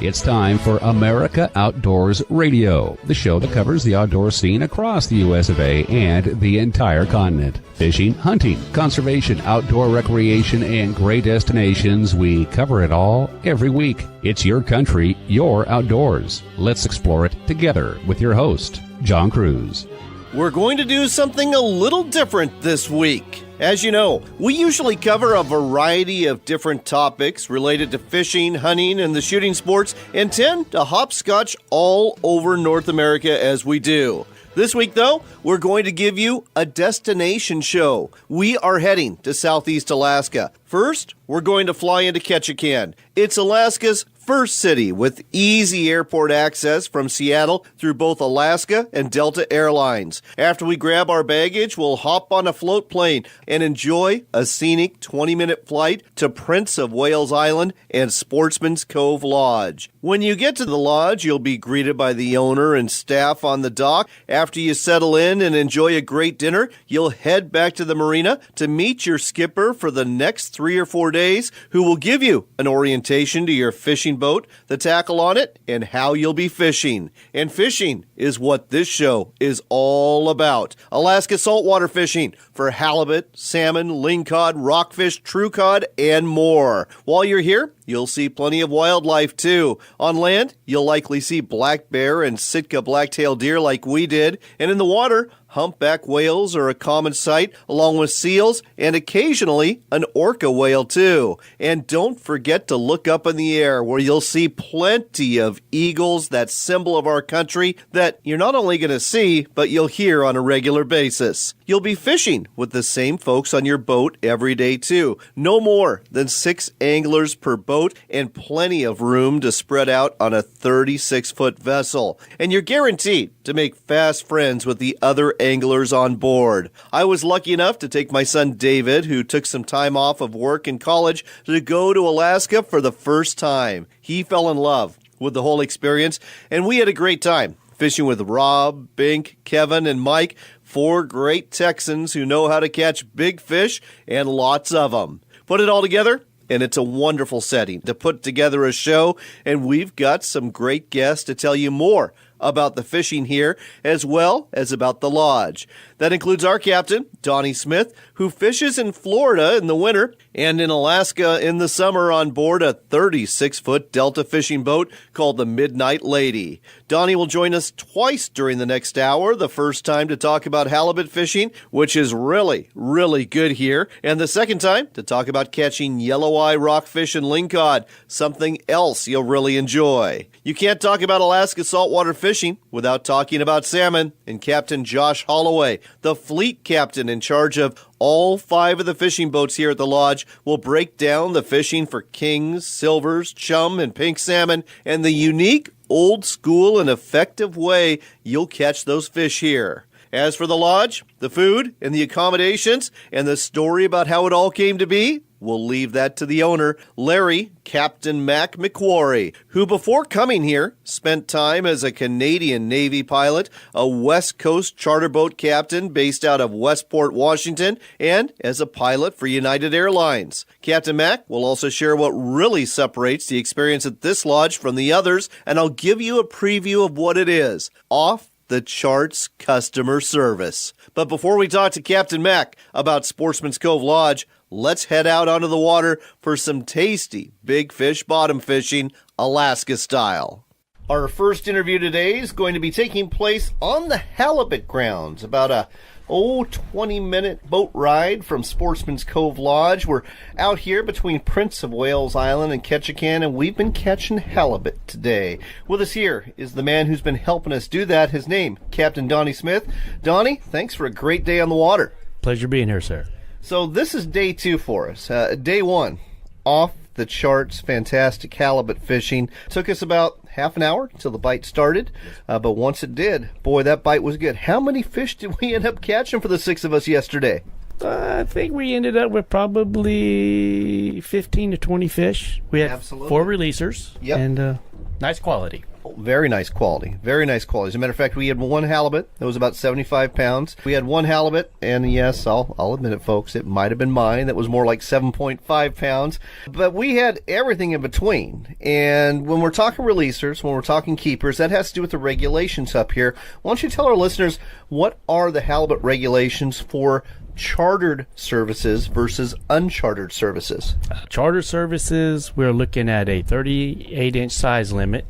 It's time for America Outdoors Radio, the show that covers the outdoor scene across the U.S. of A. and the entire continent. Fishing, hunting, conservation, outdoor recreation, and great destinations. We cover it all every week. It's your country, your outdoors. Let's explore it together with your host, John Cruz. We're going to do something a little different this week. As you know, we usually cover a variety of different topics related to fishing, hunting, and the shooting sports, and tend to hopscotch all over North America as we do. This week, though, we're going to give you a destination show. We are heading to Southeast Alaska. First, we're going to fly into Ketchikan. It's Alaska's first city with easy airport access from Seattle through both Alaska and Delta Airlines. After we grab our baggage, we'll hop on a float plane and enjoy a scenic 20-minute flight to Prince of Wales Island and Sportsman's Cove Lodge. When you get to the lodge, you'll be greeted by the owner and staff on the dock. After you settle in and enjoy a great dinner, you'll head back to the marina to meet your skipper for the next 3 or 4 days, who will give you an orientation to your fishing boat, the tackle on it, and how you'll be fishing. And fishing is what this show is all about. Alaska saltwater fishing for halibut, salmon, lingcod, rockfish, true cod, and more. While you're here, you'll see plenty of wildlife too. On land, you'll likely see black bear and Sitka black-tailed deer like we did. And in the water, humpback whales are a common sight, along with seals and occasionally an orca whale too. And don't forget to look up in the air, where you'll see plenty of eagles, that symbol of our country that you're not only going to see, but you'll hear on a regular basis. You'll be fishing with the same folks on your boat every day too. No more than 6 anglers per boat and plenty of room to spread out on a 36-foot vessel. And you're guaranteed to make fast friends with the other anglers on board. I was lucky enough to take my son David, who took some time off of work in college, to go to Alaska for the first time. He fell in love with the whole experience, and we had a great time fishing with Rob, Bink, Kevin, and Mike, 4 great Texans who know how to catch big fish and lots of them. Put it all together, and it's a wonderful setting to put together a show, and we've got some great guests to tell you more about the fishing here, as well as about the lodge. That includes our captain, Donnie Smith, who fishes in Florida in the winter and in Alaska in the summer on board a 36-foot Delta fishing boat called the Midnight Lady. Donnie will join us twice during the next hour, the first time to talk about halibut fishing, which is really, really good here, and the second time to talk about catching yellow-eye rockfish and lingcod, something else you'll really enjoy. You can't talk about Alaska saltwater fishing without talking about salmon, and Captain Josh Holloway, the fleet captain in charge of all 5 of the fishing boats here at the lodge, will break down the fishing for kings, silvers, chum, and pink salmon, and the unique, old school, and effective way you'll catch those fish here. As for the lodge, the food, and the accommodations, and the story about how it all came to be, we'll leave that to the owner, Larry Captain Mac McQuarrie, who before coming here spent time as a Canadian Navy pilot, a West Coast charter boat captain based out of Westport, Washington, and as a pilot for United Airlines. Captain Mac will also share what really separates the experience at this lodge from the others, and I'll give you a preview of what it is. Off the charts customer service. But before we talk to Captain Mac about Sportsman's Cove Lodge, let's head out onto the water for some tasty big fish bottom fishing, Alaska style. Our first interview today is going to be taking place on the halibut grounds, about a 20-minute boat ride from Sportsman's Cove Lodge. We're out here between Prince of Wales Island and Ketchikan, and we've been catching halibut today. With us here is the man who's been helping us do that. His name, Captain Donnie Smith. Donnie, thanks for a great day on the water. Pleasure being here, sir. So this is day 2 for us. Day 1, off the charts, fantastic halibut fishing. Took us about half an hour until the bite started, but once it did, boy, that bite was good. How many fish did we end up catching for the 6 of us yesterday? I think we ended up with probably 15 to 20 fish. We had 4 releasers, and nice quality. Very nice quality. Very nice quality. As a matter of fact, we had one halibut that was about 75 pounds. We had one halibut, and yes, I'll admit it, folks, it might have been mine. That was more like 7.5 pounds. But we had everything in between. And when we're talking releasers, when we're talking keepers, that has to do with the regulations up here. Why don't you tell our listeners what are the halibut regulations for chartered services versus unchartered services? Charter services, we're looking at a 38-inch size limit,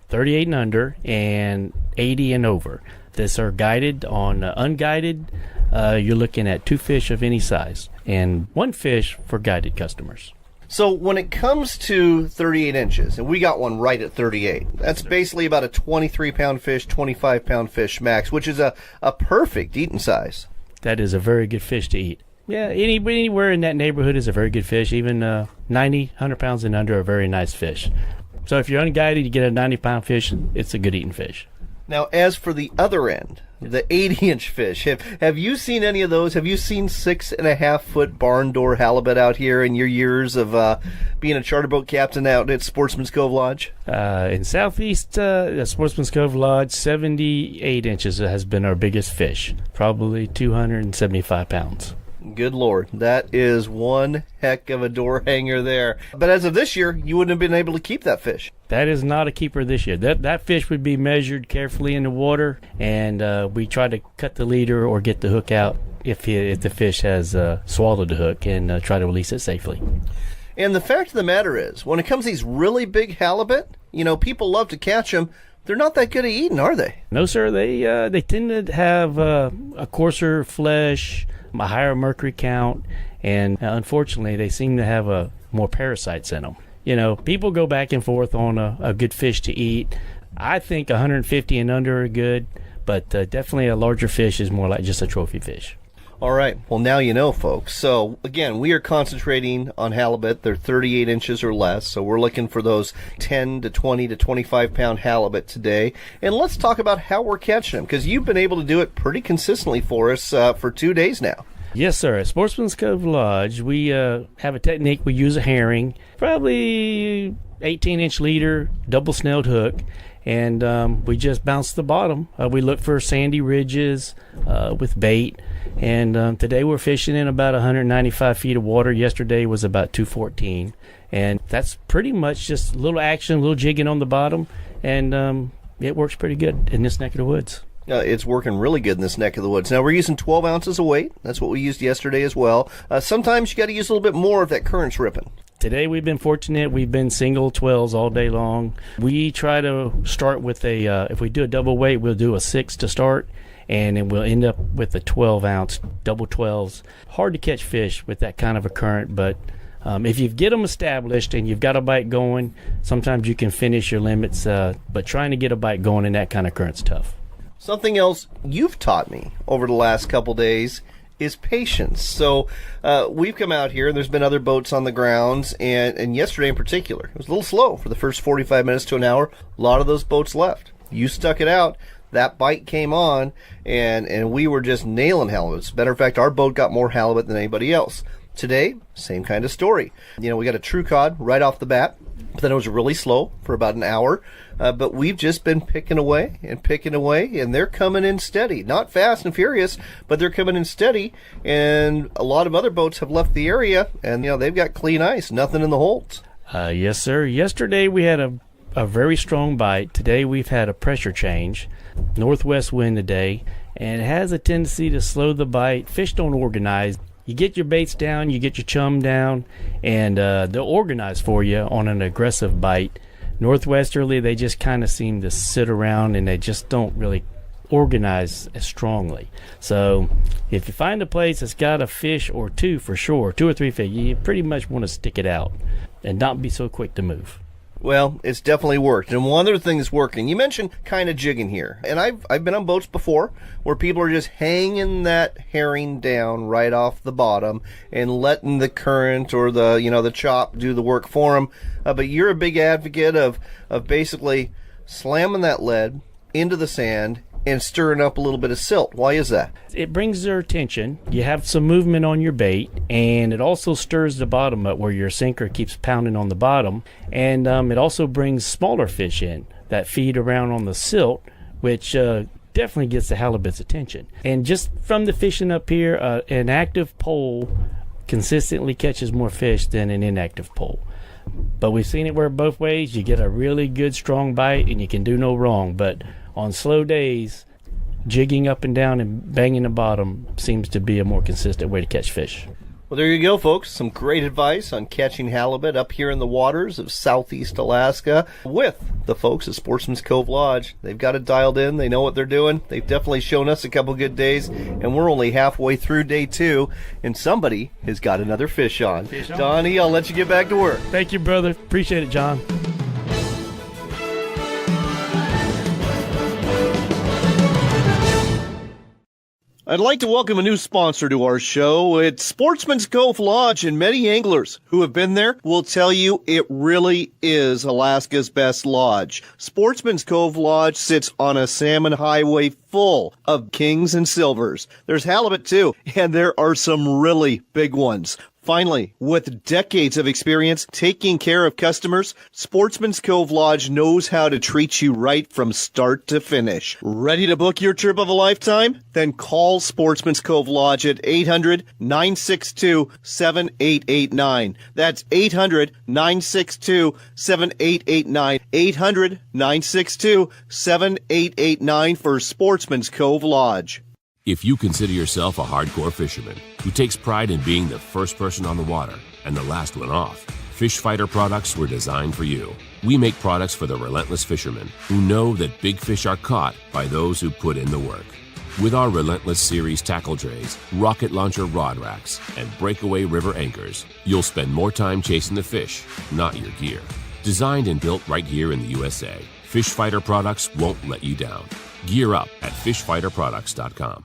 38 and under, and 80 and over. These are guided. On unguided, you're looking at 2 fish of any size and 1 fish for guided customers. So when it comes to 38 inches, and we got one right at 38, that's basically about a 23-pound fish, 25-pound fish max, which is a perfect eating size. That is a very good fish to eat. Yeah, anywhere in that neighborhood is a very good fish. Even 90, 100 pounds and under are very nice fish. So if you're unguided, you get a 90-pound fish, it's a good eating fish. Now, as for the other end, the 80-inch fish, have you seen any of those? Have you seen 6.5-foot barn door halibut out here in your years of being a charter boat captain out at Sportsman's Cove Lodge? In Southeast Sportsman's Cove Lodge, 78 inches has been our biggest fish, probably 275 pounds. Good Lord, that is one heck of a door hanger there. But as of this year, you wouldn't have been able to keep that fish. That is not a keeper this year. That fish would be measured carefully in the water, and we try to cut the leader or get the hook out if the fish has swallowed the hook, and try to release it safely. And the fact of the matter is, when it comes to these really big halibut, people love to catch them. They're not that good at eating, are they? No, sir. They tend to have a coarser flesh, a higher mercury count, and unfortunately, they seem to have more parasites in them. People go back and forth on a good fish to eat. I think 150 and under are good, but definitely a larger fish is more like just a trophy fish. All right. Well, now you know, folks. So, again, we are concentrating on halibut. They're 38 inches or less. So we're looking for those 10 to 20 to 25-pound halibut today. And let's talk about how we're catching them, because you've been able to do it pretty consistently for us for 2 days now. Yes, sir. At Sportsman's Cove Lodge, we have a technique. We use a herring, probably 18-inch leader, double-snelled hook, and we just bounce the bottom. We look for sandy ridges with bait, and today we're fishing in about 195 feet of water. Yesterday was about 214, and that's pretty much just a little action, a little jigging on the bottom, and it works pretty good in this neck of the woods. It's working really good in this neck of the woods. Now, we're using 12 ounces of weight. That's what we used yesterday as well. Sometimes you got to use a little bit more if that current's ripping. Today we've been fortunate. We've been single 12s all day long. We try to start with if we do a double weight, we'll do a 6 to start, and then we'll end up with a 12-ounce double 12s. Hard to catch fish with that kind of a current, but if you get them established and you've got a bite going, sometimes you can finish your limits, but trying to get a bite going in that kind of current's tough. Something else you've taught me over the last couple days is patience. So we've come out here, and there's been other boats on the grounds, and yesterday in particular, it was a little slow for the first 45 minutes to an hour. A lot of those boats left. You stuck it out. That bite came on, and we were just nailing halibut. As a matter of fact, our boat got more halibut than anybody else. Today, same kind of story. We got a true cod right off the bat. But then it was really slow for about an hour. But we've just been picking away, and they're coming in steady. Not fast and furious, but they're coming in steady. And a lot of other boats have left the area, and they've got clean ice, nothing in the holds. Yes, sir. Yesterday we had a very strong bite. Today we've had a pressure change. Northwest wind today, and it has a tendency to slow the bite. Fish don't organize. You get your baits down, you get your chum down, and they'll organize for you on an aggressive bite. Northwesterly, they just kind of seem to sit around, and they just don't really organize as strongly. So if you find a place that's got a fish or two for sure, 2 or 3 fish, you pretty much want to stick it out and not be so quick to move. Well, it's definitely worked. And one other thing that's working, you mentioned kind of jigging here. And I've been on boats before where people are just hanging that herring down right off the bottom and letting the current or the chop do the work for them. But you're a big advocate of basically slamming that lead into the sand and stirring up a little bit of silt. Why is that? It brings their attention. You have some movement on your bait, and it also stirs the bottom up where your sinker keeps pounding on the bottom, and it also brings smaller fish in. that feed around on the silt, which definitely gets the halibut's attention. And just from the fishing up here, an active pole consistently catches more fish than an inactive pole. But we've seen it work both ways. You get a really good strong bite and you can do no wrong. But on slow days, jigging up and down and banging the bottom seems to be a more consistent way to catch fish. Well, there you go, folks. Some great advice on catching halibut up here in the waters of southeast Alaska with the folks at Sportsman's Cove Lodge. They've got it dialed in. They know what they're doing. They've definitely shown us a couple good days, and we're only halfway through day 2, and somebody has got another fish on. Donnie, I'll let you get back to work. Thank you, brother. Appreciate it, John. I'd like to welcome a new sponsor to our show. It's Sportsman's Cove Lodge, and many anglers who have been there will tell you it really is Alaska's best lodge. Sportsman's Cove Lodge sits on a salmon highway full of kings and silvers. There's halibut too, and there are some really big ones. Finally, with decades of experience taking care of customers, Sportsman's Cove Lodge knows how to treat you right from start to finish. Ready to book your trip of a lifetime? Then call Sportsman's Cove Lodge at 800-962-7889. That's 800-962-7889. 800-962-7889 for Sportsman's Cove Lodge. If you consider yourself a hardcore fisherman who takes pride in being the first person on the water and the last one off, Fish Fighter products were designed for you. We make products for the relentless fishermen who know that big fish are caught by those who put in the work. With our Relentless Series tackle trays, rocket launcher rod racks, and breakaway river anchors, you'll spend more time chasing the fish, not your gear. Designed and built right here in the USA, Fish Fighter products won't let you down. Gear up at fishfighterproducts.com.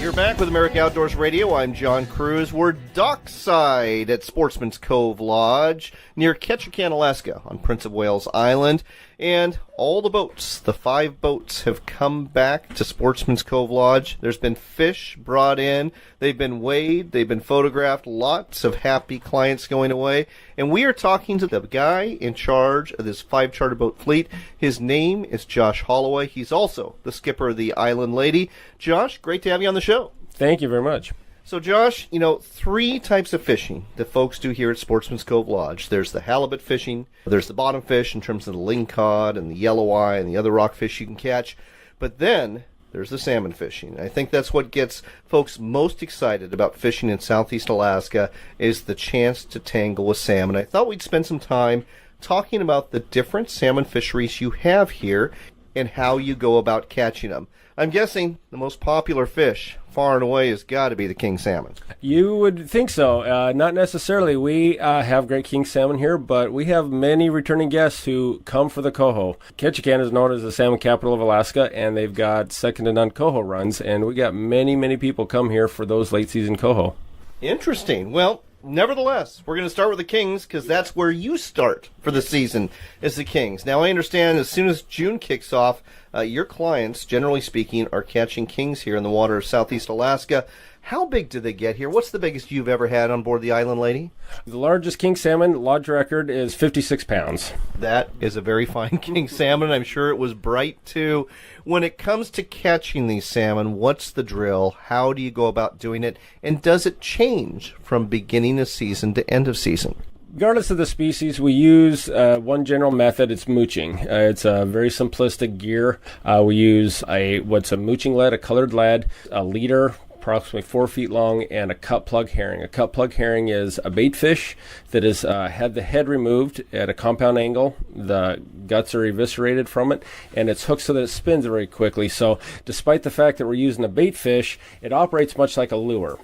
You're back with America Outdoors Radio. I'm John Cruz. We're dockside at Sportsman's Cove Lodge near Ketchikan, Alaska on Prince of Wales Island. And all the boats, the 5 boats, have come back to Sportsman's Cove Lodge. There's been fish brought in. They've been weighed. They've been photographed. Lots of happy clients going away. And we are talking to the guy in charge of this 5 charter boat fleet. His name is Josh Holloway. He's also the skipper of the Island Lady. Josh, great to have you on the show. Thank you very much. So, Josh, 3 types of fishing that folks do here at Sportsman's Cove Lodge. There's the halibut fishing, there's the bottom fish in terms of the lingcod and the yellow eye and the other rockfish you can catch, but then there's the salmon fishing. I think that's what gets folks most excited about fishing in southeast Alaska is the chance to tangle with salmon. I thought we'd spend some time talking about the different salmon fisheries you have here and how you go about catching them. I'm guessing the most popular fish, far and away, has got to be the king salmon. You would think so. Not necessarily. We have great king salmon here, but we have many returning guests who come for the coho. Ketchikan is known as the salmon capital of Alaska, and they've got second-to-none coho runs, and we got many, many people come here for those late-season coho. Interesting. Well, nevertheless, we're going to start with the kings because that's where you start for the season is the kings. Now, I understand as soon as June kicks off, your clients, generally speaking, are catching kings here in the water of southeast Alaska. How big do they get here? What's the biggest you've ever had on board the Island Lady? The largest king salmon lodge record is 56 pounds. That is a very fine king salmon. I'm sure it was bright, too. When it comes to catching these salmon, what's the drill? How do you go about doing it? And does it change from beginning of season to end of season? Regardless of the species, we use one general method. It's mooching. It's a very simplistic gear. We use what's a mooching lead, a colored lead, a leader, approximately 4 feet long, and a cut plug herring. A cut plug herring is a bait fish that has had the head removed at a compound angle. The guts are eviscerated from it, and it's hooked so that it spins very quickly. So despite the fact that we're using a bait fish, it operates much like a lure.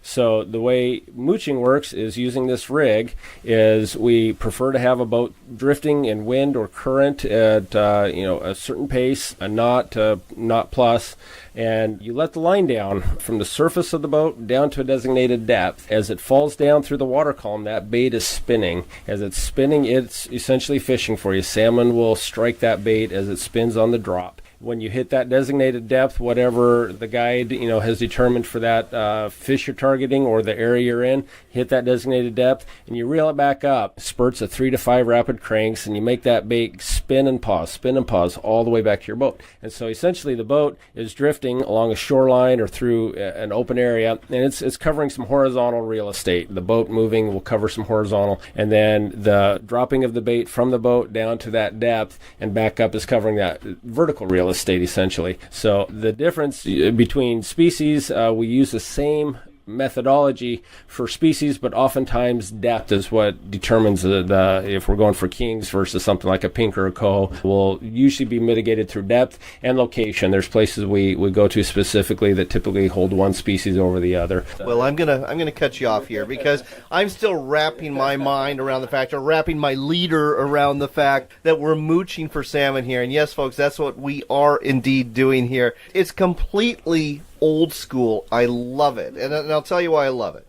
So the way mooching works is using this rig is we prefer to have a boat drifting in wind or current at a certain pace, a knot plus, and you let the line down from the surface of the boat down to a designated depth. As it falls down through the water column, that bait is spinning. As it's spinning, it's essentially fishing for you. Salmon will strike that bait as it spins on the drop. When you hit that designated depth, whatever the guide has determined for that fish you're targeting or the area you're in, hit that designated depth, and you reel it back up. Spurts of 3 to 5 rapid cranks, and you make that bait spin and pause all the way back to your boat. And so essentially the boat is drifting along a shoreline or through an open area, and it's covering some horizontal real estate. The boat moving will cover some horizontal, and then the dropping of the bait from the boat down to that depth and back up is covering that vertical real estate essentially. So the difference between species, we use the same methodology for species, but oftentimes depth is what determines the if we're going for kings versus something like a pink or a coho will usually be mitigated through depth and location. There's places we go to specifically that typically hold one species over the other. Well, I'm gonna cut you off here because I'm still wrapping my mind around the fact, or wrapping my leader around the fact that we're mooching for salmon here. And yes, folks, that's what we are indeed doing here. It's completely old school. I love it, and I'll tell you why I love it.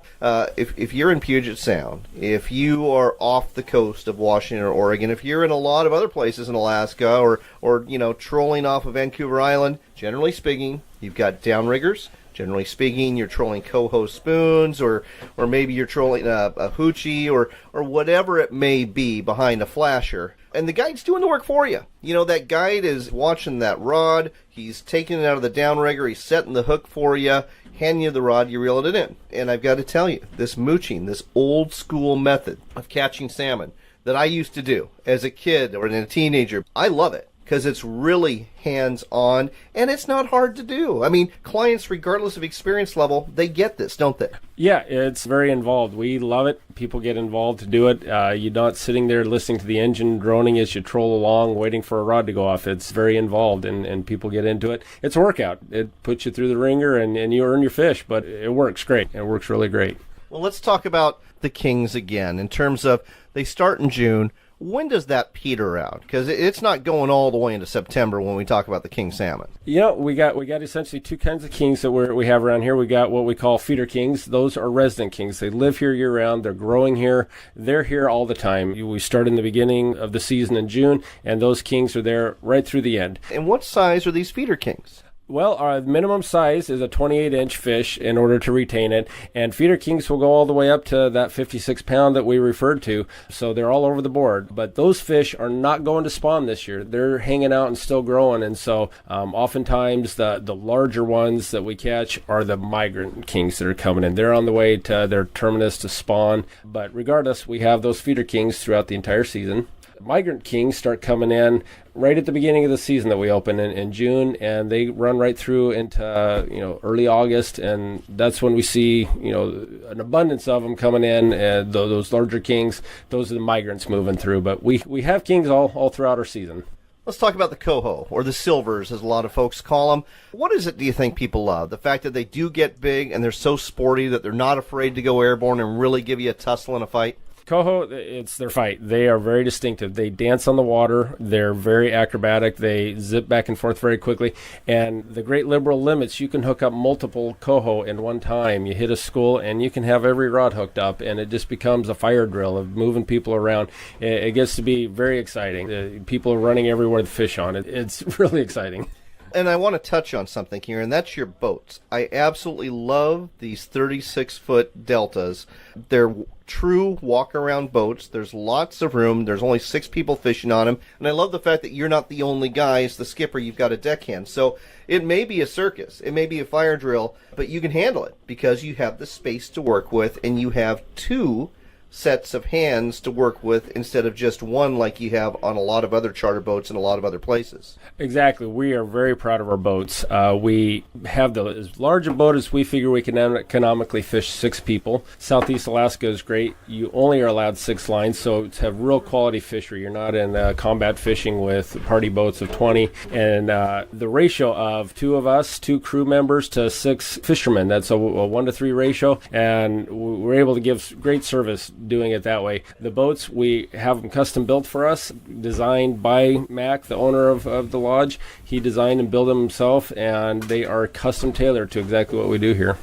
If you're in Puget Sound, if you are off the coast of Washington or Oregon, if you're in a lot of other places in Alaska, or trolling off of Vancouver Island, generally speaking, you've got downriggers. Generally speaking, you're trolling coho spoons, or maybe you're trolling a hoochie, or whatever it may be behind a flasher. And the guide's doing the work for you. That guide is watching that rod. He's taking it out of the downrigger. He's setting the hook for you, handing you the rod, you reel it in. And I've got to tell you, this mooching, this old school method of catching salmon that I used to do as a kid or a teenager, I love it. Because it's really hands-on, and it's not hard to do. I mean, clients, regardless of experience level, they get this, don't they? Yeah, it's very involved. We love it. People get involved to do it. You're not sitting there listening to the engine droning as you troll along, waiting for a rod to go off. It's very involved, and people get into it. It's a workout. It puts you through the ringer, and you earn your fish, but it works great. It works really great. Well, let's talk about the kings again, in terms of they start in June. When does that peter out? Because it's not going all the way into September when we talk about the king salmon. We got essentially two kinds of kings that we have around here. We got what we call feeder kings. Those are resident kings. They live here year-round. They're growing here. They're here all the time. We start in the beginning of the season in June, and those kings are there right through the end. And what size are these feeder kings? Well, our minimum size is a 28-inch fish in order to retain it, and feeder kings will go all the way up to that 56-pound that we referred to, so they're all over the board. But those fish are not going to spawn this year. They're hanging out and still growing, and so oftentimes the larger ones that we catch are the migrant kings that are coming in. They're on the way to their terminus to spawn, but regardless, we have those feeder kings throughout the entire season. Migrant kings start coming in right at the beginning of the season that we open in June, and they run right through into early August, and that's when we see an abundance of them coming in. And those larger kings, those are the migrants moving through. But we have kings all throughout our season. Let's talk about the coho, or the silvers, as a lot of folks call them. What is it do you think people love? The fact that they do get big and they're so sporty that they're not afraid to go airborne and really give you a tussle and a fight? Coho, it's their fight. They are very distinctive. They dance on the water. They're very acrobatic. They zip back and forth very quickly. And the Great Liberal limits, you can hook up multiple coho in one time. You hit a school, and you can have every rod hooked up, and it just becomes a fire drill of moving people around. It gets to be very exciting. People are running everywhere with fish on. It's really exciting. And I want to touch on something here, and that's your boats. I absolutely love these 36-foot deltas. They're true walk-around boats. There's lots of room. There's only 6 people fishing on them. And I love the fact that you're not the only guy as the skipper. You've got a deckhand. So it may be a circus. It may be a fire drill, but you can handle it because you have the space to work with, and you have 2 sets of hands to work with instead of just one like you have on a lot of other charter boats in a lot of other places. Exactly. We are very proud of our boats. We have as large a boat as we figure we can economically fish 6 people. Southeast Alaska is great. You only are allowed 6 lines, so to have real quality fishery. You're not in combat fishing with party boats of 20. And the ratio of 2 of us, 2 crew members to 6 fishermen, that's a 1-to-3 ratio, and we're able to give great service doing it that way. The boats, we have them custom built for us, designed by Mac, the owner of the lodge. He designed and built them himself, and they are custom tailored to exactly what we do here.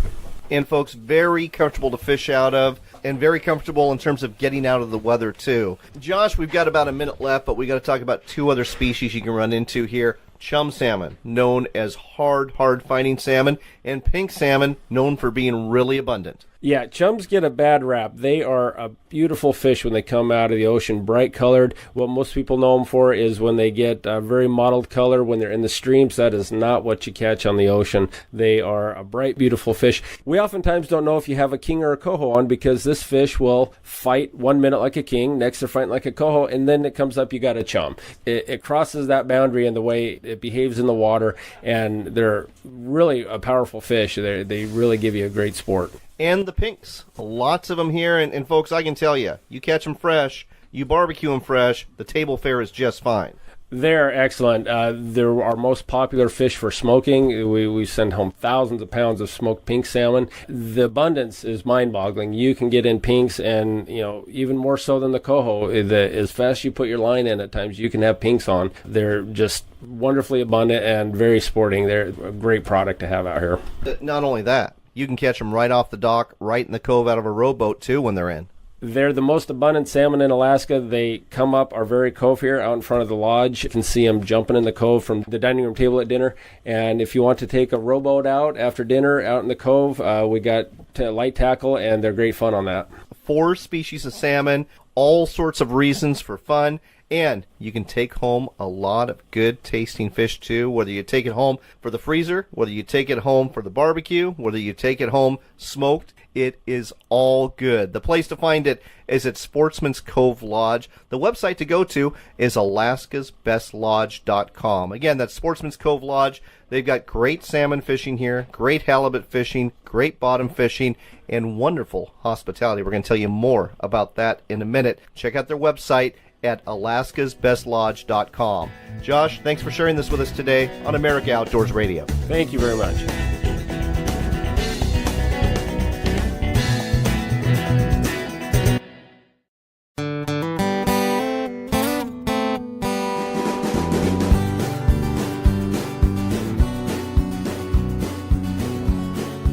And folks, very comfortable to fish out of, and very comfortable in terms of getting out of the weather too. Josh, we've got about a minute left, but we got to talk about 2 other species you can run into here. chum salmon, known as hard fighting salmon, and pink salmon, known for being really abundant. Yeah, chums get a bad rap. They are a beautiful fish when they come out of the ocean, bright colored. What most people know them for is when they get a very mottled color when they're in the streams. That is not what you catch on the ocean. They are a bright, beautiful fish. We oftentimes don't know if you have a king or a coho on because this fish will fight 1 minute like a king, next they're fighting like a coho, and then it comes up, you got a chum. It crosses that boundary in the way it behaves in the water, and they're really a powerful fish. They really give you a great sport. And the pinks. Lots of them here. And folks, I can tell you, you catch them fresh, you barbecue them fresh, the table fare is just fine. They're excellent. They're our most popular fish for smoking. We send home thousands of pounds of smoked pink salmon. The abundance is mind-boggling. You can get in pinks, and even more so than the coho. As fast as you put your line in, at times you can have pinks on. They're just wonderfully abundant and very sporting. They're a great product to have out here. Not only that, you can catch them right off the dock, right in the cove out of a rowboat too when they're in. They're the most abundant salmon in Alaska. They come up our very cove here out in front of the lodge. You can see them jumping in the cove from the dining room table at dinner. And if you want to take a rowboat out after dinner out in the cove, we got light tackle, and they're great fun on that. 4 species of salmon, all sorts of reasons for fun. And you can take home a lot of good tasting fish too, whether you take it home for the freezer, whether you take it home for the barbecue, whether you take it home smoked. It is all good. The place to find it is at Sportsman's Cove Lodge. The website to go to is alaskasbestlodge.com. Again, that's Sportsman's Cove Lodge. They've got great salmon fishing here, great halibut fishing, great bottom fishing, and wonderful hospitality. We're going to tell you more about that in a minute. Check out their website at alaskasbestlodge.com. Josh, thanks for sharing this with us today on America Outdoors Radio. Thank you very much.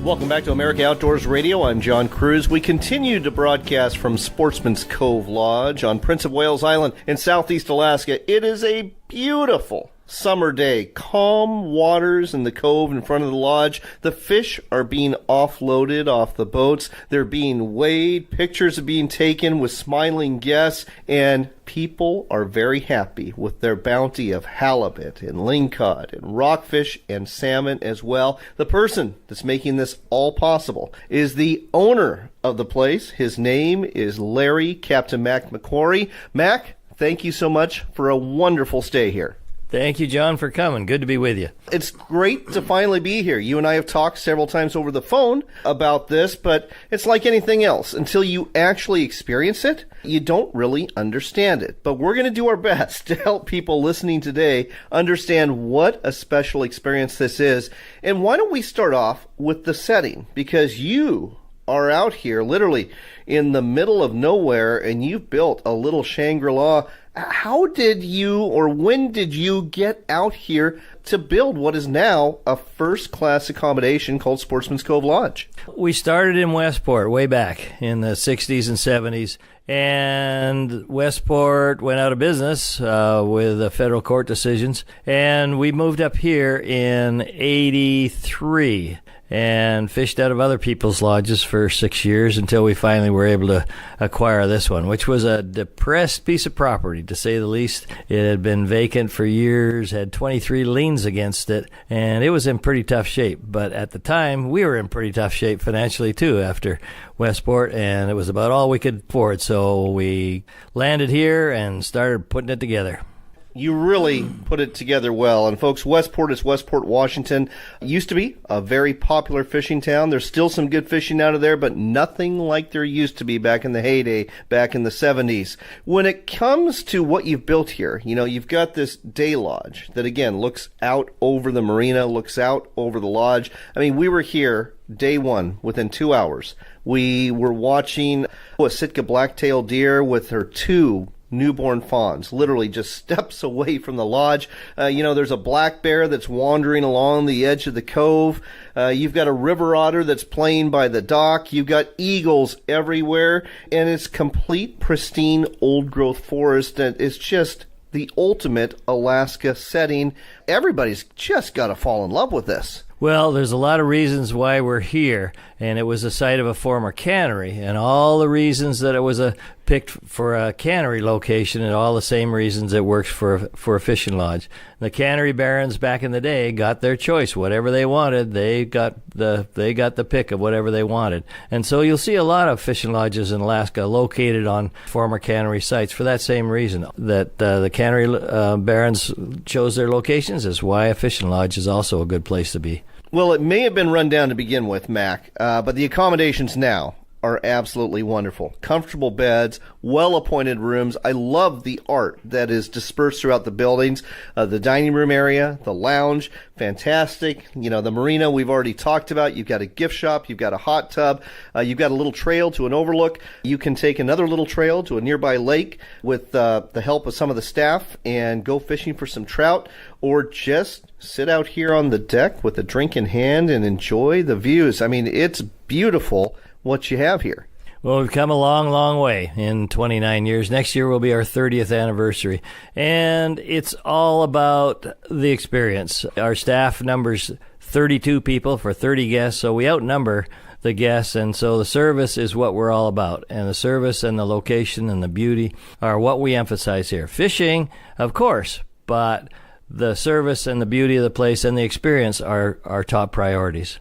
Welcome back to America Outdoors Radio. I'm John Cruz. We continue to broadcast from Sportsman's Cove Lodge on Prince of Wales Island in southeast Alaska. It is a beautiful summer day. Calm waters in the cove in front of the lodge. The fish are being offloaded off the boats. They're being weighed. Pictures are being taken with smiling guests. And people are very happy with their bounty of halibut and lingcod and rockfish and salmon as well. The person that's making this all possible is the owner of the place. His name is Larry, Captain Mac McQuarrie. Mac, thank you so much for a wonderful stay here. Thank you, John, for coming. Good to be with you. It's great to finally be here. You and I have talked several times over the phone about this, but it's like anything else. Until you actually experience it, you don't really understand it. But we're going to do our best to help people listening today understand what a special experience this is. And why don't we start off with the setting? Because you are out here literally in the middle of nowhere, and you've built a little Shangri-La. How did you, or when did you get out here to build what is now a first-class accommodation called Sportsman's Cove Lodge? We started in Westport way back in the 60s and 70s, and Westport went out of business with the federal court decisions, and we moved up here in 83 and fished out of other people's lodges for 6 years until we finally were able to acquire this one, which was a depressed piece of property, to say the least. It had been vacant for years, had 23 liens against it, and it was in pretty tough shape. But at the time, we were in pretty tough shape financially, too, after Westport, and it was about all we could afford. So we landed here and started putting it together. You really put it together well. And folks, Westport is Westport, Washington. It used to be a very popular fishing town. There's still some good fishing out of there, but nothing like there used to be back in the heyday, back in the 70s. When it comes to what you've built here, you've got this day lodge that, again, looks out over the marina, looks out over the lodge. I mean, we were here day one within 2 hours. We were watching a Sitka black-tailed deer with her 2 newborn fawns, literally just steps away from the lodge. There's a black bear that's wandering along the edge of the cove. You've got a river otter that's playing by the dock. You've got eagles everywhere, and it's complete, pristine, old-growth forest that is just the ultimate Alaska setting. Everybody's just got to fall in love with this. Well, there's a lot of reasons why we're here, and it was the site of a former cannery, and all the reasons that it was picked for a cannery location, and all the same reasons it works for a fishing lodge. The cannery barons back in the day got their choice, whatever they wanted. They got the pick of whatever they wanted, and so you'll see a lot of fishing lodges in Alaska located on former cannery sites for that same reason. That the cannery barons chose their locations is why a fishing lodge is also a good place to be. Well, it may have been run down to begin with, Mac, but the accommodations now are absolutely wonderful. Comfortable beds, well-appointed rooms. I love the art that is dispersed throughout the buildings. The dining room area, the lounge, fantastic. You know, the marina we've already talked about. You've got a gift shop. You've got a hot tub. You've got a little trail to an overlook. You can take another little trail to a nearby lake with the help of some of the staff and go fishing for some trout, or just sit out here on the deck with a drink in hand and enjoy the views. I mean, it's beautiful what you have here. Well, we've come a long, long way in 29 years. Next year will be our 30th anniversary. And it's all about the experience. Our staff numbers 32 people for 30 guests, so we outnumber the guests. And so the service is what we're all about. And the service and the location and the beauty are what we emphasize here. Fishing, of course, but the service and the beauty of the place and the experience are our top priorities.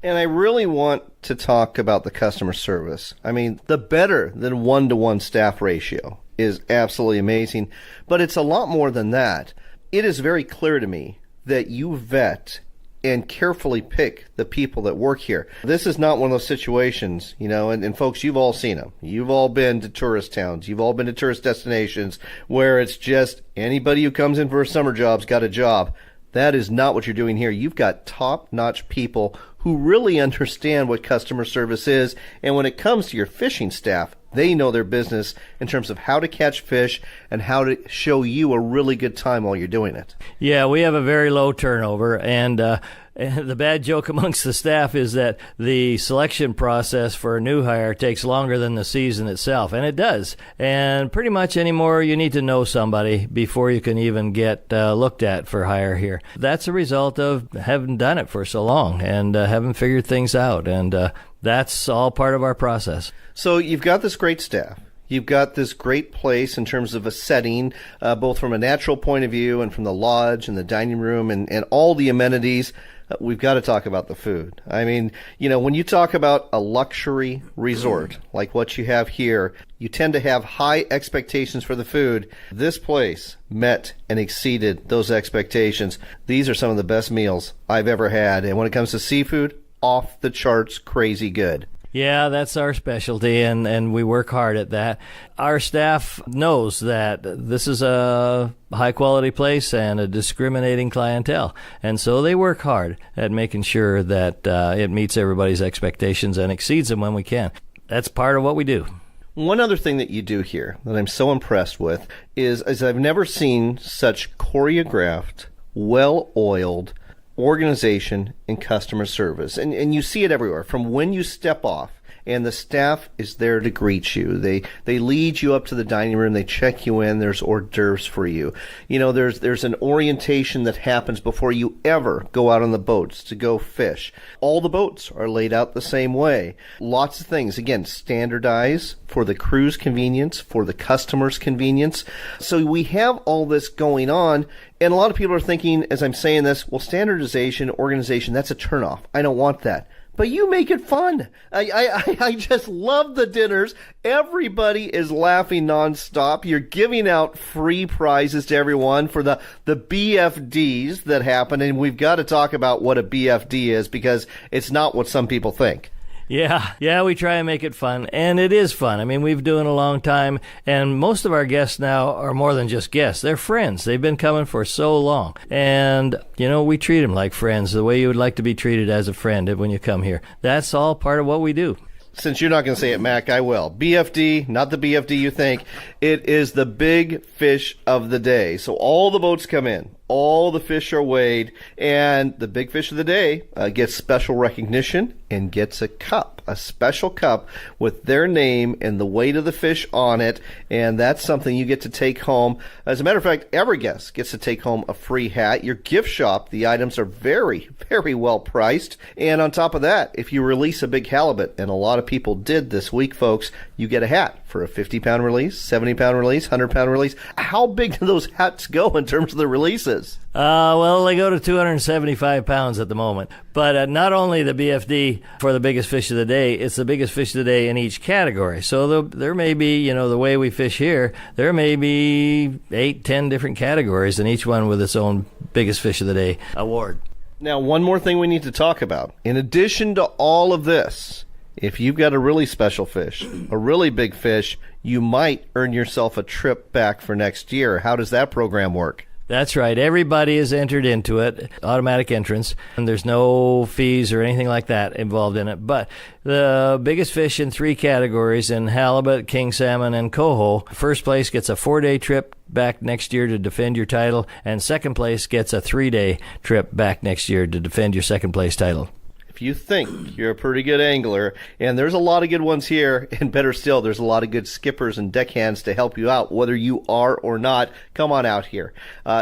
And I really want to talk about the customer service. I mean, the better than 1-to-1 staff ratio is absolutely amazing, but it's a lot more than that. It is very clear to me that you vet and carefully pick the people that work here. This is not one of those situations, you know, and folks, you've all seen them. You've all been to tourist towns. You've all been to tourist destinations where it's just anybody who comes in for a summer job's got a job. That is not what you're doing here. You've got top-notch people who really understand what customer service is, and when it comes to your fishing staff, they know their business in terms of how to catch fish and how to show you a really good time while you're doing it. Yeah, we have a very low turnover, and the bad joke amongst the staff is that the selection process for a new hire takes longer than the season itself, and it does. And pretty much anymore, you need to know somebody before you can even get looked at for hire here. That's a result of having done it for so long and having figured things out, and that's all part of our process. So you've got this great staff. You've got this great place in terms of a setting, both from a natural point of view and from the lodge and the dining room and all the amenities. We've got to talk about the food. I mean, you know, when you talk about a luxury resort like what you have here, you tend to have high expectations for the food. This place met and exceeded those expectations. These are some of the best meals I've ever had. And when it comes to seafood, off the charts, crazy good. Yeah, that's our specialty, and we work hard at that. Our staff knows that this is a high-quality place and a discriminating clientele, and so they work hard at making sure that it meets everybody's expectations and exceeds them when we can. That's part of what we do. One other thing that you do here that I'm so impressed with is I've never seen such choreographed, well-oiled organization and customer service. And you see it everywhere from when you step off and the staff is there to greet you. They lead you up to the dining room. They check you in. There's hors d'oeuvres for you. You know, there's an orientation that happens before you ever go out on the boats to go fish. All the boats are laid out the same way. Lots of things, again, standardized for the crew's convenience, for the customer's convenience. So we have all this going on, and a lot of people are thinking, as I'm saying this, well, standardization, organization, that's a turnoff. I don't want that. But you make it fun. I just love the dinners. Everybody is laughing nonstop. You're giving out free prizes to everyone for the BFDs that happen. And we've got to talk about what a BFD is, because it's not what some people think. Yeah, we try and make it fun, and it is fun. I mean, we've been doing it a long time, and most of our guests now are more than just guests. They're friends. They've been coming for so long, and, you know, we treat them like friends, the way you would like to be treated as a friend when you come here. That's all part of what we do. Since you're not going to say it, Mac, I will. BFD, not the BFD you think. It is the big fish of the day. So all the boats come in. All the fish are weighed. And the big fish of the day gets special recognition and gets a cup. a special cup with their name and the weight of the fish on it, and that's something you get to take home. As a matter of fact, every guest gets to take home a free hat. Your gift shop, the items are very, very well priced. And on top of that, if you release a big halibut, and a lot of people did this week, folks, you get a hat for a 50-pound release, 70-pound release, 100-pound release. How big do those hats go in terms of the releases? Well, they go to 275 pounds at the moment. But not only the BFD for the biggest fish of the day, it's the biggest fish of the day in each category. So there may be, the way we fish here, there may be 8, 10 different categories, and each one with its own biggest fish of the day award. Now, one more thing we need to talk about. In addition to all of this, if you've got a really special fish, a really big fish, you might earn yourself a trip back for next year. How does that program work? That's right. Everybody is entered into it, automatic entrance, and there's no fees or anything like that involved in it. But the biggest fish in 3 categories, in halibut, king salmon, and coho, first place gets a 4-day trip back next year to defend your title, and second place gets a 3-day trip back next year to defend your second place title. If you think you're a pretty good angler, and there's a lot of good ones here, and better still, there's a lot of good skippers and deckhands to help you out, whether you are or not, come on out here.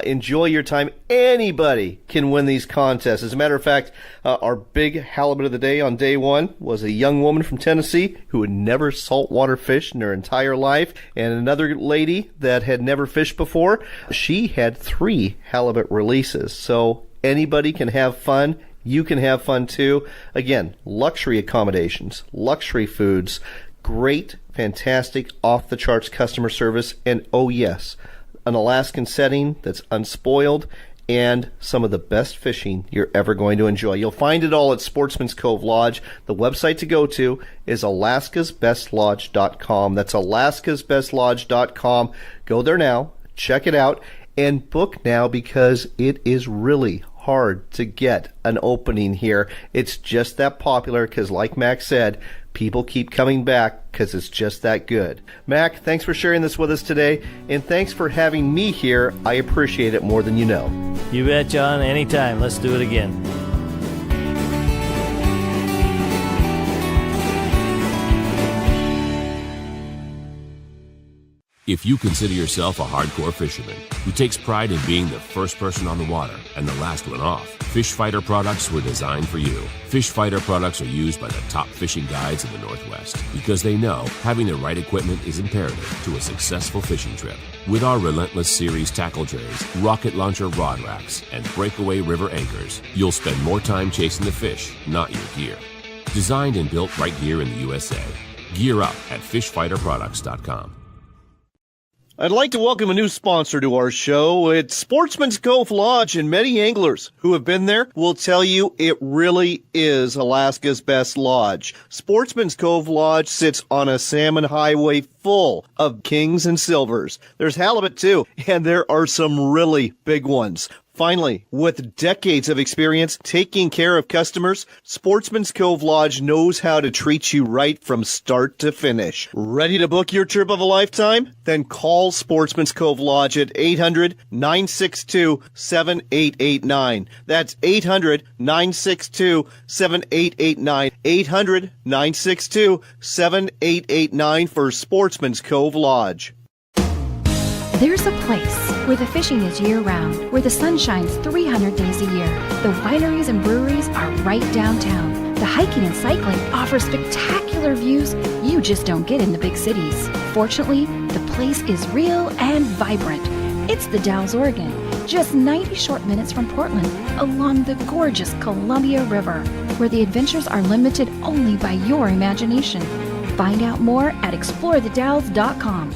Enjoy your time. Anybody can win these contests. As a matter of fact, our big halibut of the day on day one was a young woman from Tennessee who had never saltwater fished in her entire life, and another lady that had never fished before. She had 3 halibut releases. So anybody can have fun. You can have fun too. Again, luxury accommodations, luxury foods, great, fantastic, off-the-charts customer service, and oh yes, an Alaskan setting that's unspoiled, and some of the best fishing you're ever going to enjoy. You'll find it all at Sportsman's Cove Lodge. The website to go to is alaskasbestlodge.com. That's alaskasbestlodge.com. Go there now, check it out, and book now because it is really hard to get an opening here. It's just that popular because, like Mac said, people keep coming back because it's just that good. Mac, thanks for sharing this with us today, and thanks for having me here. I appreciate it more than you know. You bet, John. Anytime. Let's do it again. If you consider yourself a hardcore fisherman who takes pride in being the first person on the water and the last one off, Fish Fighter products were designed for you. Fish Fighter products are used by the top fishing guides in the Northwest because they know having the right equipment is imperative to a successful fishing trip. With our Relentless Series tackle trays, rocket launcher rod racks, and breakaway river anchors, you'll spend more time chasing the fish, not your gear. Designed and built right here in the USA. Gear up at fishfighterproducts.com. I'd like to welcome a new sponsor to our show. It's Sportsman's Cove Lodge, and many anglers who have been there will tell you it really is Alaska's best lodge. Sportsman's Cove Lodge sits on a salmon highway full of kings and silvers. There's halibut too, and there are some really big ones. Finally, with decades of experience taking care of customers, Sportsman's Cove Lodge knows how to treat you right from start to finish. Ready to book your trip of a lifetime? Then call Sportsman's Cove Lodge at 800-962-7889. That's 800-962-7889. 800-962-7889 for Sportsman's Cove Lodge. There's a place where the fishing is year-round, where the sun shines 300 days a year. The wineries and breweries are right downtown. The hiking and cycling offer spectacular views you just don't get in the big cities. Fortunately, the place is real and vibrant. It's the Dalles, Oregon, just 90 short minutes from Portland, along the gorgeous Columbia River, where the adventures are limited only by your imagination. Find out more at explorethedalles.com.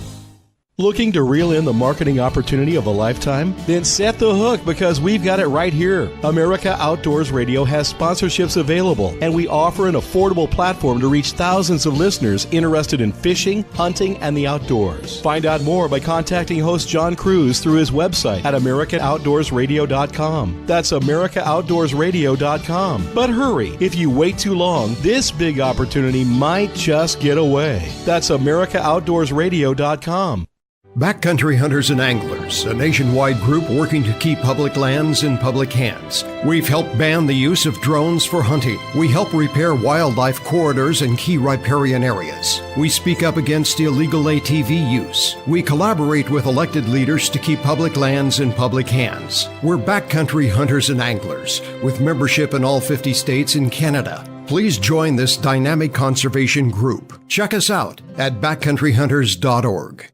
Looking to reel in the marketing opportunity of a lifetime? Then set the hook because we've got it right here. America Outdoors Radio has sponsorships available, and we offer an affordable platform to reach thousands of listeners interested in fishing, hunting, and the outdoors. Find out more by contacting host John Cruz through his website at AmericaOutdoorsRadio.com. That's AmericaOutdoorsRadio.com. But hurry, if you wait too long, this big opportunity might just get away. That's AmericaOutdoorsRadio.com. Backcountry Hunters and Anglers, a nationwide group working to keep public lands in public hands. We've helped ban the use of drones for hunting. We help repair wildlife corridors and key riparian areas. We speak up against illegal ATV use. We collaborate with elected leaders to keep public lands in public hands. We're Backcountry Hunters and Anglers, with membership in all 50 states and Canada. Please join this dynamic conservation group. Check us out at backcountryhunters.org.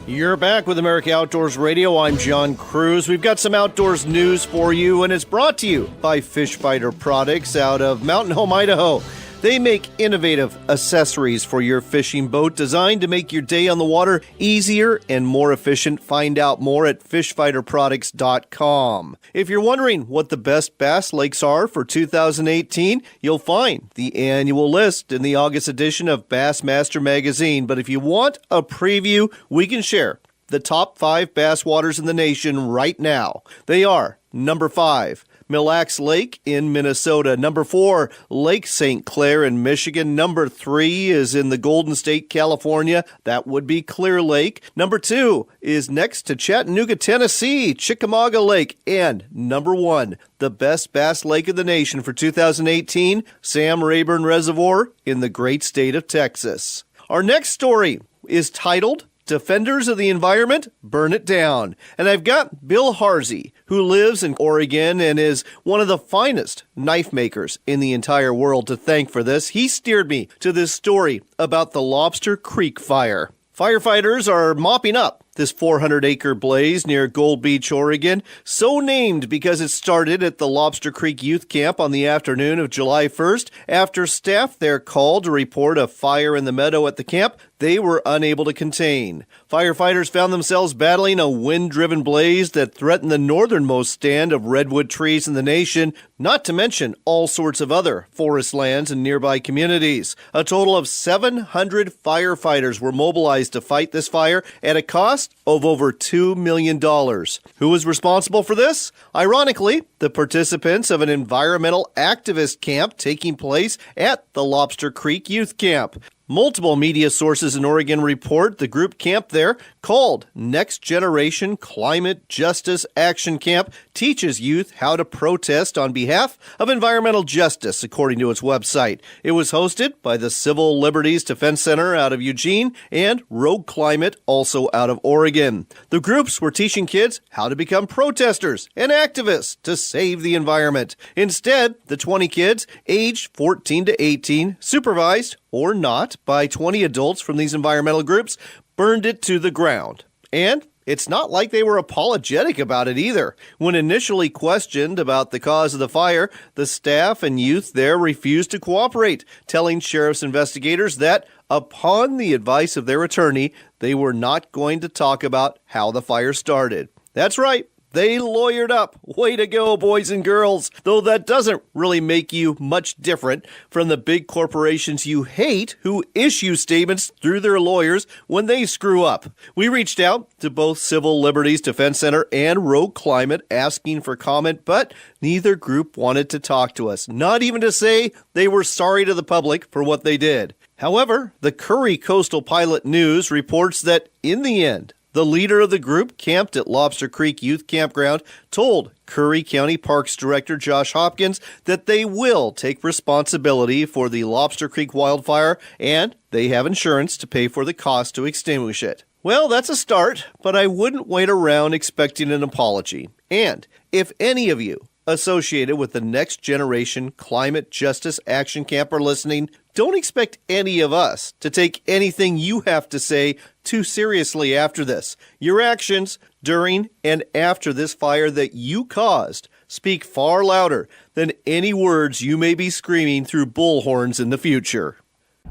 You're back with America Outdoors Radio. I'm John Cruz. We've got some outdoors news for you, and it's brought to you by Fish Fighter Products out of Mountain Home, Idaho. They make innovative accessories for your fishing boat designed to make your day on the water easier and more efficient. Find out more at fishfighterproducts.com. If you're wondering what the best bass lakes are for 2018, you'll find the annual list in the August edition of Bassmaster Magazine. But if you want a preview, we can share the top 5 bass waters in the nation right now. They are number 5. Mille Lacs Lake in Minnesota. Number 4, Lake St. Clair in Michigan. Number 3 is in the Golden State, California. That would be Clear Lake. Number 2 is next to Chattanooga, Tennessee, Chickamauga Lake. And number 1, the best bass lake of the nation for 2018, Sam Rayburn Reservoir in the great state of Texas. Our next story is titled Defenders of the Environment, Burn It Down. And I've got Bill Harsey, who lives in Oregon and is one of the finest knife makers in the entire world, to thank for this. He steered me to this story about the Lobster Creek fire. Firefighters are mopping up this 400-acre blaze near Gold Beach, Oregon, so named because it started at the Lobster Creek Youth Camp on the afternoon of July 1st. After staff there called to report a fire in the meadow at the camp, they were unable to contain. Firefighters found themselves battling a wind-driven blaze that threatened the northernmost stand of redwood trees in the nation, not to mention all sorts of other forest lands and nearby communities. A total of 700 firefighters were mobilized to fight this fire at a cost of over $2 million. Who was responsible for this? Ironically, the participants of an environmental activist camp taking place at the Lobster Creek Youth Camp. Multiple media sources in Oregon report the group camp there, called Next Generation Climate Justice Action Camp, teaches youth how to protest on behalf of environmental justice, according to its website. It was hosted by the Civil Liberties Defense Center out of Eugene and Rogue Climate, also out of Oregon. The groups were teaching kids how to become protesters and activists to save the environment. Instead, the 20 kids, aged 14 to 18, supervised or not by 20 adults from these environmental groups, burned it to the ground. And it's not like they were apologetic about it either. When initially questioned about the cause of the fire, the staff and youth there refused to cooperate, telling sheriff's investigators that, upon the advice of their attorney, they were not going to talk about how the fire started. That's right. They lawyered up. Way to go, boys and girls. Though that doesn't really make you much different from the big corporations you hate who issue statements through their lawyers when they screw up. We reached out to both Civil Liberties Defense Center and Rogue Climate asking for comment, but neither group wanted to talk to us, not even to say they were sorry to the public for what they did. However, the Curry Coastal Pilot News reports that in the end, the leader of the group, camped at Lobster Creek Youth Campground, told Curry County Parks Director Josh Hopkins that they will take responsibility for the Lobster Creek wildfire and they have insurance to pay for the cost to extinguish it. Well, that's a start, but I wouldn't wait around expecting an apology. And if any of you associated with the Next Generation Climate Justice Action Camp are listening, don't expect any of us to take anything you have to say too seriously after this. Your actions during and after this fire that you caused speak far louder than any words you may be screaming through bullhorns in the future.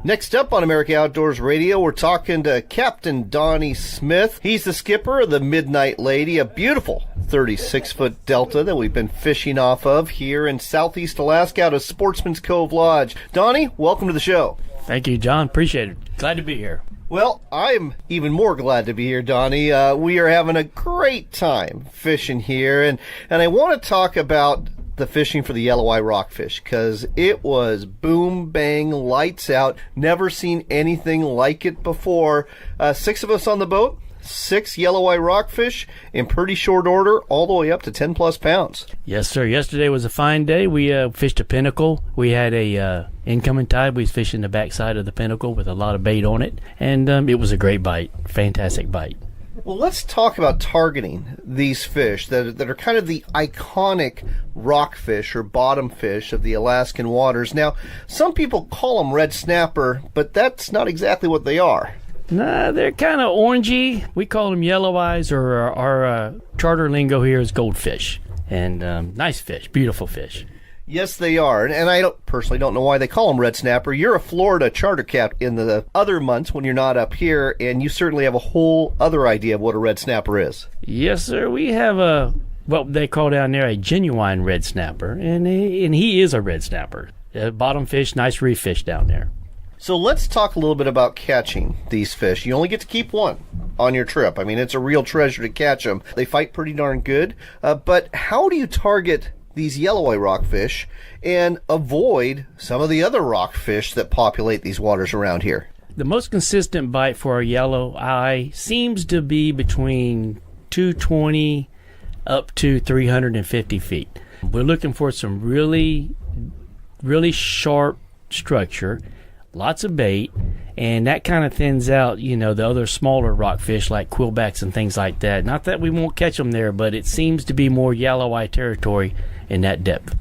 Next up on America Outdoors Radio, we're talking to Captain Donnie Smith. He's the skipper of the Midnight Lady, a beautiful 36-foot delta that we've been fishing off of here in southeast Alaska out of Sportsman's Cove Lodge. Donnie, welcome to the show. Thank you, John. Appreciate it. Glad to be here. Well, I'm even more glad to be here, Donnie. We are having a great time fishing here, and I want to talk about the fishing for the yellow eye rockfish, because it was boom, bang, lights out. Never seen anything like it before. 6 of us on the boat, 6 yellow eye rockfish in pretty short order, all the way up to 10 plus pounds. Yes, sir. Yesterday was a fine day. We fished a pinnacle. We had a incoming tide. We was fishing the backside of the pinnacle with a lot of bait on it, and it was a great bite. Fantastic bite. Well, let's talk about targeting these fish that are kind of the iconic rockfish or bottom fish of the Alaskan waters. Now, some people call them red snapper, but that's not exactly what they are. Nah, they're kind of orangey. We call them yellow eyes, or our charter lingo here is goldfish. And nice fish, beautiful fish. Yes, they are. And I personally don't know why they call them red snapper. You're a Florida charter cap in the other months when you're not up here, and you certainly have a whole other idea of what a red snapper is. Yes, sir. We have what they call down there a genuine red snapper, and he is a red snapper. Bottom fish, nice reef fish down there. So let's talk a little bit about catching these fish. You only get to keep one on your trip. I mean, it's a real treasure to catch them. They fight pretty darn good. But how do you target these yellow eye rockfish and avoid some of the other rockfish that populate these waters around here? The most consistent bite for our yellow eye seems to be between 220 up to 350 feet. We're looking for some really, really sharp structure, lots of bait, and that kind of thins out, the other smaller rockfish like quillbacks and things like that. Not that we won't catch them there, but it seems to be more yellow eye territory in that depth.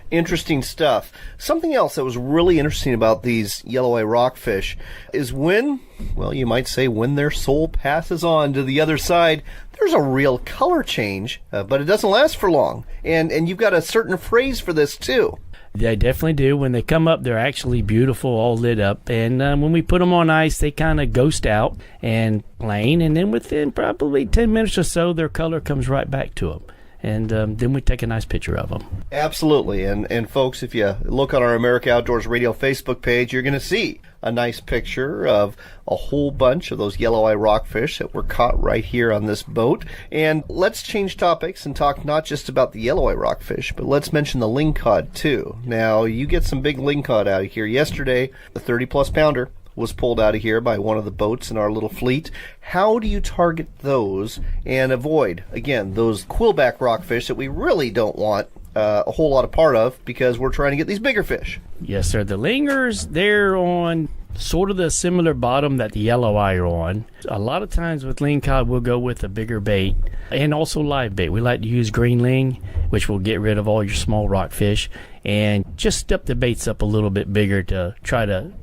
Interesting stuff. Something else that was really interesting about these yellow eye rockfish is when their soul passes on to the other side, there's a real color change, but it doesn't last for long. And you've got a certain phrase for this too. They definitely do. When they come up, they're actually beautiful, all lit up. And when we put them on ice, they kind of ghost out and plain. And then within probably 10 minutes or so, their color comes right back to them. And then we take a nice picture of them. Absolutely. And folks, if you look on our America Outdoors Radio Facebook page, you're going to see a nice picture of a whole bunch of those yellow eye rockfish that were caught right here on this boat. And let's change topics and talk not just about the yellow eye rockfish, but let's mention the lingcod too. Now, you get some big lingcod out of here. Yesterday, the 30-plus pounder was pulled out of here by one of the boats in our little fleet. How do you target those and avoid, again, those quillback rockfish that we really don't want a whole lot of part of because we're trying to get these bigger fish? Yes, sir. The lingers, they're on sort of the similar bottom that the yellow eye are on. A lot of times with lingcod, we'll go with a bigger bait and also live bait. We like to use green ling, which will get rid of all your small rockfish, and just step the baits up a little bit bigger to try to,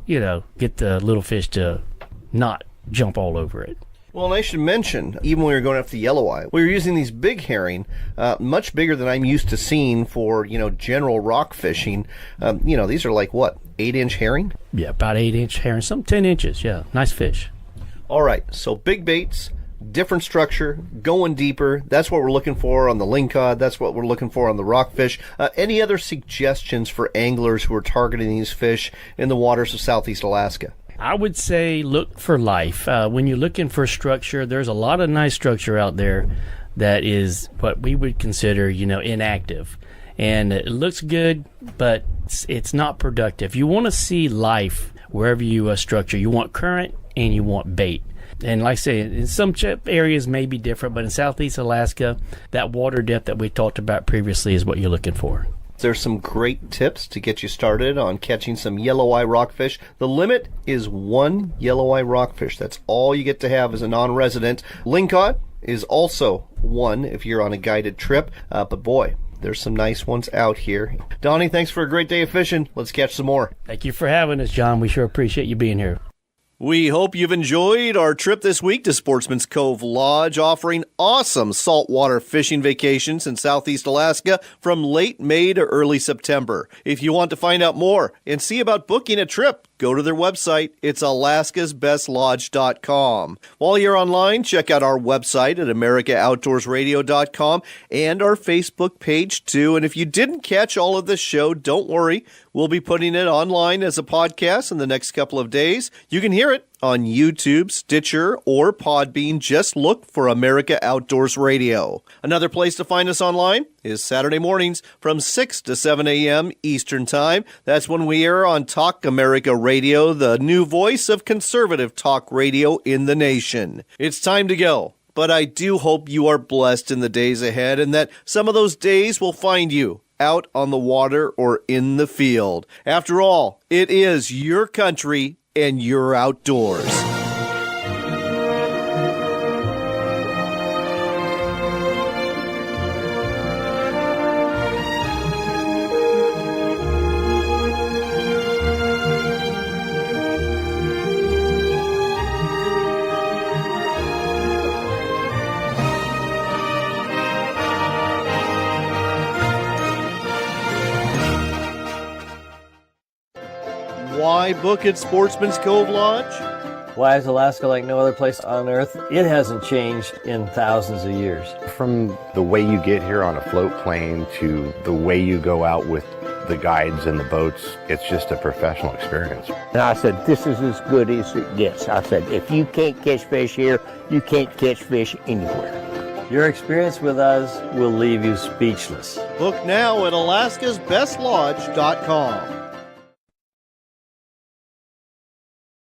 get the little fish to not jump all over it. Well, and I should mention, even when we were going after the yellow eye, we were using these big herring, much bigger than I'm used to seeing for, general rock fishing. These are like, 8-inch herring? Yeah, about 8-inch herring, some 10 inches, yeah. Nice fish. All right, so big baits, different structure, going deeper. That's what we're looking for on the lingcod. That's what we're looking for on the rockfish. Any other suggestions for anglers who are targeting these fish in the waters of Southeast Alaska? I would say look for life. When you're looking for structure, there's a lot of nice structure out there that is what we would consider, inactive. And it looks good, but it's not productive. You want to see life wherever you structure. You want current and you want bait. And like I say, in some areas may be different, but in Southeast Alaska, that water depth that we talked about previously is what you're looking for. There's some great tips to get you started on catching some yellow eye rockfish. The limit is 1 yellow eye rockfish. That's all you get to have as a non-resident. Lingcod is also 1 if you're on a guided trip. But boy, there's some nice ones out here. Donnie, thanks for a great day of fishing. Let's catch some more. Thank you for having us, John. We sure appreciate you being here. We hope you've enjoyed our trip this week to Sportsman's Cove Lodge, offering awesome saltwater fishing vacations in Southeast Alaska from late May to early September. If you want to find out more and see about booking a trip, go to their website. It's alaskasbestlodge.com. While you're online, check out our website at americaoutdoorsradio.com and our Facebook page too. And if you didn't catch all of this show, don't worry. We'll be putting it online as a podcast in the next couple of days. You can hear it on YouTube, Stitcher, or Podbean. Just look for America Outdoors Radio. Another place to find us online is Saturday mornings from 6 to 7 a.m. Eastern Time. That's when we air on Talk America Radio, the new voice of conservative talk radio in the nation. It's time to go, but I do hope you are blessed in the days ahead and that some of those days will find you out on the water or in the field. After all, it is your country and your outdoors. Why book at Sportsman's Cove Lodge? Why is Alaska like no other place on Earth? It hasn't changed in thousands of years. From the way you get here on a float plane to the way you go out with the guides and the boats, it's just a professional experience. And I said, this is as good as it gets. I said, if you can't catch fish here, you can't catch fish anywhere. Your experience with us will leave you speechless. Book now at alaskasbestlodge.com.